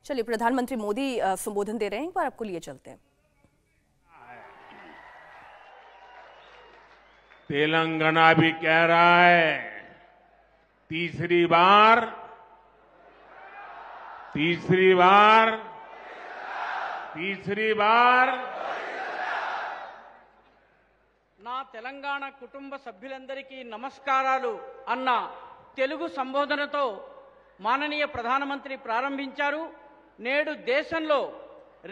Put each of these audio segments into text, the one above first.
चलिए, प्रधानमंत्री मोदी संबोधन दे रहे हैं, एक बार आपको लिए चलते हैं। तेलंगाना भी कह रहा है तीसरी बार నా తెలంగాణ కుటుంబ సభ్యులందరికీ నమస్కారాలు అన్న తెలుగు సంబోధనతో మాననీయ ప్రధానమంత్రి ప్రారంభించారు. నేడు దేశంలో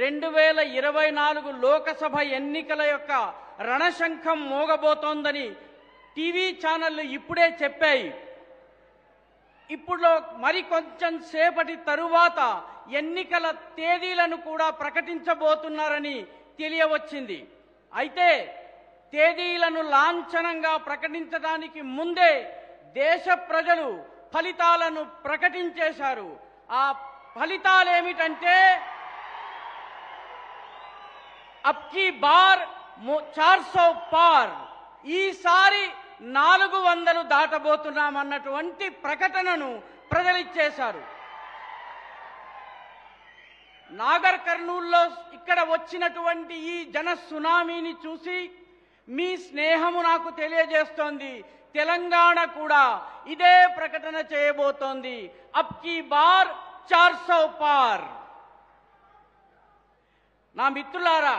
2024 లోకసభ ఎన్నికల యొక్క రణశంఖం మోగబోతోందని టీవీ ఛానళ్లు ఇప్పుడే చెప్పాయి. ఇప్పుడు మరి కొంచెం సేపటి తరువాత ఎన్నికల తేదీలను కూడా ప్రకటించబోతున్నారని తెలియవచ్చింది. అయితే తేదీలను లాంఛనంగా ప్రకటించడానికి ముందే దేశ ప్రజలు ఫలితాలను ప్రకటించేశారు. ఆ ఫలితాలు ఏమిటంటే అబ్కీ బార్ 400 పార్, ఈసారి 400 దాటబోతున్నామన్నటువంటి ప్రకటనను ప్రజలిచ్చేశారు. నాగర్ కర్నూల్లో ఇక్కడ వచ్చినటువంటి ఈ జన సునామీని చూసి మీ స్నేహము నాకు తెలియజేస్తోంది. తెలంగాణ కూడా ఇదే ప్రకటన చేయబోతోంది. అబ్కీ బార్ 400 పార్. నా మిత్రులారా,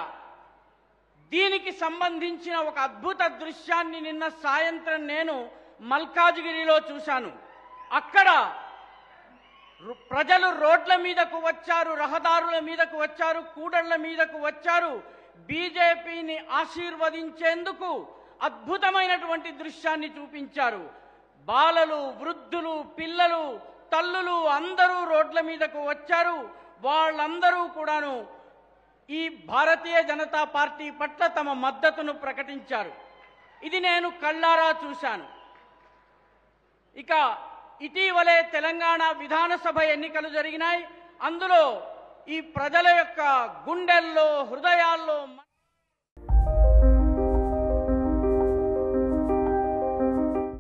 దీనికి సంబంధించిన ఒక అద్భుత దృశ్యాన్ని నిన్న సాయంత్రం నేను మల్కాజ్గిరిలో చూశాను. అక్కడ ప్రజలు రోడ్ల మీదకు వచ్చారు, రహదారుల మీదకు వచ్చారు, కూడళ్ల మీదకు వచ్చారు. బీజేపీని ఆశీర్వదించేందుకు అద్భుతమైనటువంటి దృశ్యాన్ని చూపించారు. బాలలు, వృద్ధులు, పిల్లలు, తల్లులు అందరూ రోడ్ల మీదకు వచ్చారు. వాళ్ళందరూ కూడాను ఈ భారతీయ జనతా పార్టీ పట్ల తమ మద్దతును ప్రకటించారు. ఇది నేను కళ్ళారా చూశాను. ఇక ఇటీవలే తెలంగాణ విధానసభ ఎన్నికలు జరిగినాయి. అందులో ఈ ప్రజల యొక్క గుండెల్లో, హృదయాల్లో